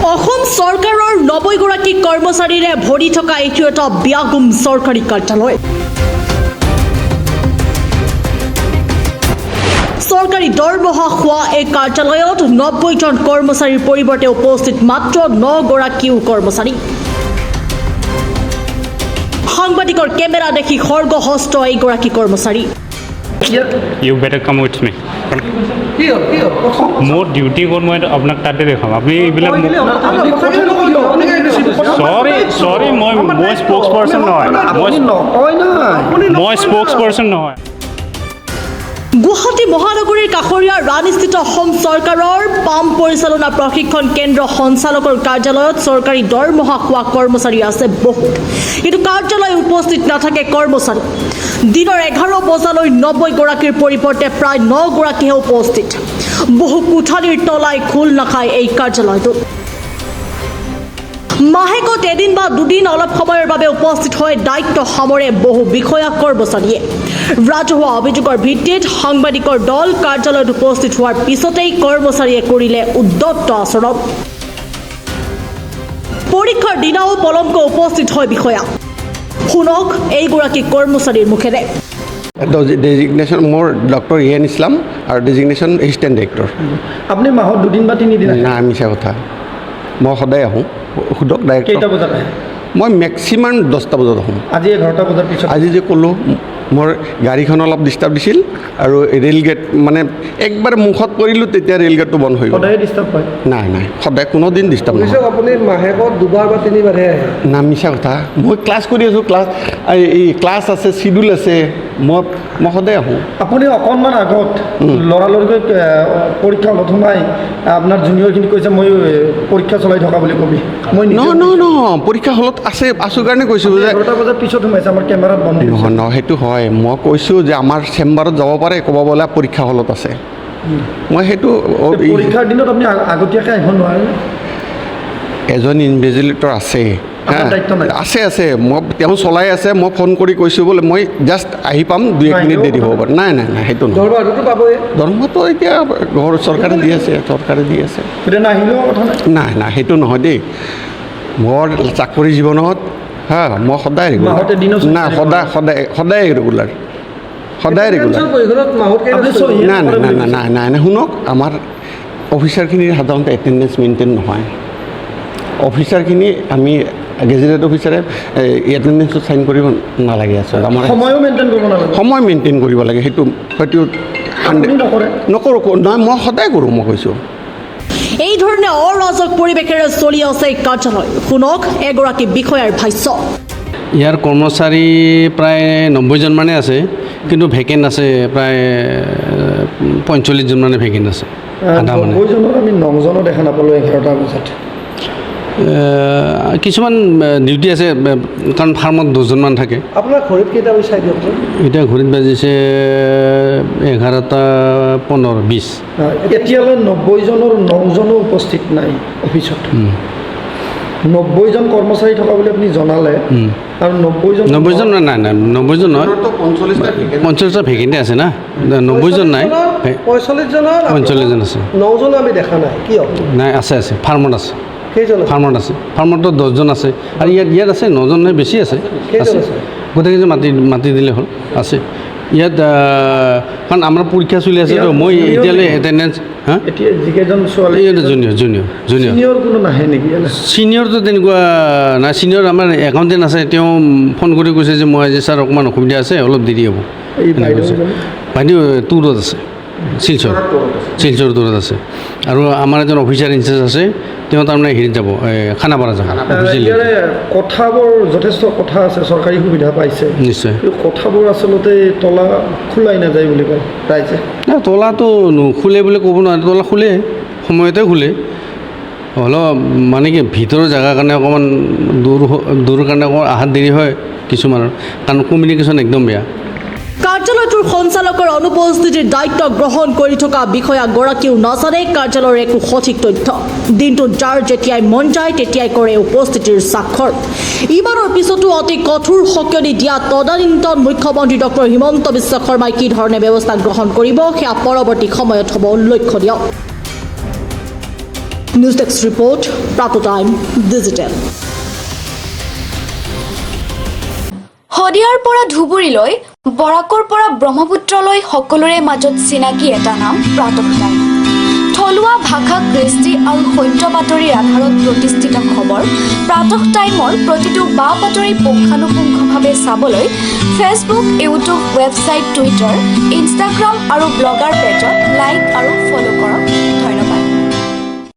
অসম চৰকাৰৰ ৯০ গৰাকী কৰ্মচাৰীৰে ভৰি থকা এইটো এটা ব্যাগুম চৰকাৰী কাৰ্যালয়। চৰকাৰী দৰমহা খোৱা এই কাৰ্যালয়ত ৯০ জন কৰ্মচাৰীৰ পৰিৱৰ্তে উপস্থিত মাত্ৰ ৯ গৰাকীও কৰ্মচাৰী। সাংবাদিকৰ কেমেৰা দেখি খৰ্গহস্ত এইগৰাকী কৰ্মচাৰী। You better come with me. মোৰ ডিউটি ক'ত মই আপোনাক তাতে দেখাম। আপুনি এইবিলাক চৰি মই স্পোক্স পাৰ্চন নহয়, মই স্পোক্স পাৰ্চন নহয়। গুৱাহাটী মহানগৰীৰ কাষৰীয়া ৰাণীস্থিত অসম চৰকাৰৰ পাম পৰিচালনা প্ৰশিক্ষণ কেন্দ্ৰ সঞ্চালকৰ কাৰ্যালয়ত চৰকাৰী দৰমহা খোৱা কৰ্মচাৰী আছে বহুত, কিন্তু কাৰ্যালয় উপস্থিত নাথাকে কৰ্মচাৰী। দিনৰ 11 বজালৈ ৯০ গৰাকীৰ পৰিৱৰ্তে প্ৰায় ৯ গৰাকীহে উপস্থিত। বহু কোঠালীৰ তলাই খোল নাখায় এই কাৰ্যালয়টো। মাহেকত এদিন বা দুদিন অলপ সময়ৰ বাবে উপস্থিত হৈ দায়িত্ব সামৰে বহু বিষয়া কৰ্মচাৰীয়ে। ৰাজহুৱা অভিযোগৰ ভিত্তিত সাংবাদিকৰ দল কাৰ্যালয়ত উপস্থিত হোৱাৰ পিছতেই কৰ্মচাৰীয়ে কৰিলে উদ্যত্ত আচৰণ। পৰীক্ষাৰ দিনাও পলমকৈ উপস্থিত হয় বিষয়া। শুনক এইগৰাকী কৰ্মচাৰীৰ মুখেৰে। ডেজিগনেশ্যন মোৰ ডক্টৰ ইয়েন ইছলাম আৰু ডেজিগনেশ্যন এছিষ্টেণ্ট ডাইৰেক্টৰ। আপুনি মাহত 2 দিন বা 3 দিন নাই, মিছা কথা। মই সদায় আহোঁ। সুধক ডাইৰেক্টৰ। কেইটা বজাত আহে? মই মেক্সিমাম 10টা বজাত আহোঁ। আজি 11টা বজাৰ পিছত আজি যে ক'লোঁ মোৰ গাড়ীখন অলপ ডিষ্টাৰ্ব দিছিল আৰু ৰেল গেট মানে একবাৰ মুখত পৰিলোঁ তেতিয়া ৰেল গেটটো বন্ধ হৈ গ'ল। সদায় ডিষ্টাৰ্ব হয়? নাই সদায় কোনোদিন ডিষ্টাৰ্ব নহয়। আপুনি মাহেকত 2বাৰ বা 3বাৰহে আহে? না, মিছা কথা। মই ক্লাছ কৰি আছোঁ, ক্লাছ আছে, চিডিউল আছে। মই সদায় আহোঁ। আপুনি অকণমান আগত লৰালৰিকৈ পৰীক্ষা হলত সোমাই আপোনাৰ জুনিয়ৰখিনি কৈছে মই পৰীক্ষা চলাই থকা বুলি কবি। মই নহয় পৰীক্ষা হলত আছোঁ কাৰণে কৈছোঁ যে 11টা বজাৰ পিছত সোমাইছে, আমাৰ কেমেৰাত বন্ধ নহয় সেইটো হয়। মই কৈছোঁ যে আমাৰ চেম্বাৰত যাব পাৰে, ক'ব বোলে পৰীক্ষা হলত আছে। মই সেইটো পৰীক্ষাৰ দিনত আপুনি আগতীয়াকৈ আহিব নোৱাৰে? এজন ইনভিজিলেটৰ আছে, আছে মই তেওঁ চলাই আছে। মই ফোন কৰি কৈছোঁ বোলে মই জাষ্ট আহি পাম, 2-1 মিনিট দেৰি হ'ব পাৰে। নাই সেইটো নহয়। দৰমহাটো পাবই? দৰমহাটো এতিয়া চৰকাৰে দি আছে, নাহিলেও কথা নাই সেইটো নহয় দেই। মোৰ চাকৰি জীৱনত মই সদায় সদায় ৰেগুলাৰ। নাই শুনক, আমাৰ অফিচাৰখিনিৰ সাধাৰণতে এটেণ্ডেঞ্চ মেইনটেইন নহয়। অফিচাৰখিনি আমি গেজেটেড অফিচাৰে এটেণ্ডেঞ্চত চাইন কৰিব নালাগে। আচলতে আমাৰ সময় মেইনটেইন কৰিব লাগে। সেইটো নকৰোঁ নহয়, মই সদায় কৰোঁ। মই কৈছোঁ এই ধৰণে অৰাজক পৰিৱেশেৰে চলি আছে এই কাৰ্যালয়। শুনক এগৰাকী বিষয়াৰ ভাষ্য। ইয়াৰ কৰ্মচাৰী প্ৰায় 90 জন মানে আছে, কিন্তু ভেকেণ্ট আছে প্ৰায় 45 জন মানে ভেকেণ্ট আছে। 90 জনৰ আমি 9 জনো দেখা নাপালোঁ 11টা বজাত। কিছুমান ডিউটি আছে, কাৰণ ফাৰ্মত 10 জনমান থাকে। আপোনাৰ ঘৰত কেইটা চাই দিয়কচোন। এতিয়া ঘড়ীত বাজিছে 11টা 15-20। এতিয়ালৈ 90 জনৰ 9 জনো উপস্থিত নাই অফিচত। 90 জন কৰ্মচাৰী থকা বুলি আপুনি জনালে, আৰু 90 জন নাই 90 জন নহয়, 45টা ভেকেণ্টি আছে না। 90 জন নাই, 45 জন আছে। 9 জন আমি দেখা নাই, কি হ'ব? নাই, আছে ফাৰ্মত আছে। কেইজন? ফাৰ্মত আছে, ফাৰ্মতো 10 জন আছে, আৰু ইয়াত আছে 9 জন, নাই বেছি আছে। গোটেইকেইজন মাতি দিলে হ'ল। আছে ইয়াত, কাৰণ আমাৰ পৰীক্ষা চলি আছে তো। মই এতিয়ালৈ এটেণ্ডেঞ্চ জুনিয়ৰ কোনো নাহে নেকি? ছিনিয়ৰটো তেনেকুৱা নাই। ছিনিয়ৰ আমাৰ একাউণ্টেণ্ট আছে, তেওঁ ফোন কৰি কৈছে যে মই আজি ছাৰ অকণমান অসুবিধা আছে, অলপ দেৰি হ'ব। বাইদেউ টুৰত আছে, শিলচৰ টুৰত আছে। আৰু আমাৰ এজন অফিচাৰ ইনচাৰ্জ আছে, তেওঁ তাৰমানে হেৰিত যাব, খানাপাৰা যাব। কথাবোৰ যথেষ্ট কথা আছে, চৰকাৰী সুবিধা পাইছে নিশ্চয়। কথাবোৰ আচলতে তলা খোলাই নাযায় বুলি কয় ৰাইজে। তলাটো নুখোলে বুলি ক'ব নোৱাৰে, তলা খোলে, সময়তে খোলে। হ'লেও মানে কি ভিতৰৰ জেগাৰ কাৰণে অকণমান দূৰৰ কাৰণে অকণমান অহাত দেৰি হয় কিছুমানৰ, কাৰণ কমিউনিকেশ্যন একদম বেয়া। কাৰ্যালয়টোৰ সঞ্চালকৰ অনুপস্থিতিৰ দায়িত্ব গ্ৰহণ কৰি থকা বিষয়াগৰাকীও নাজানে কাৰ্যালয়ৰ একো সঠিক তথ্য। দিনটোত যাৰ যেতিয়াই মন যায় তেতিয়াই কৰে উপস্থিতিৰ স্বাক্ষৰ। ইমানৰ পিছতো অতি কঠোৰ সকিয়নি দিয়া তদানীন্তন মুখ্যমন্ত্ৰী ডক্টৰ হিমন্ত বিশ্ব শৰ্মাই কি ধৰণে ব্যৱস্থা গ্ৰহণ কৰিব সেয়া পৰৱৰ্তী সময়ত হ'ব লক্ষণীয়। নিউজ ডেস্ক ৰিপৰ্ট প্ৰাতঃ টাইম ডিজিটেল। শদিয়াৰ পৰা ধুবুৰীলৈ, বৰাকৰ পৰা ব্ৰহ্মপুত্ৰলৈ সকলোৰে মাজত চিনাকি এটা নাম প্ৰাতঃ টাইম। থলুৱা ভাষা, কৃষ্টি আৰু সত্য বাতৰিৰ আধাৰত প্ৰতিষ্ঠিত খবৰ প্ৰাতঃ টাইমৰ প্ৰতিটো বা বাতৰি পুংখানুপুংখভাৱে চাবলৈ Facebook, YouTube, website, Twitter, Instagram আৰু ব্লগাৰ পেজত লাইক আৰু ফ'ল' কৰক। ধন্যবাদ।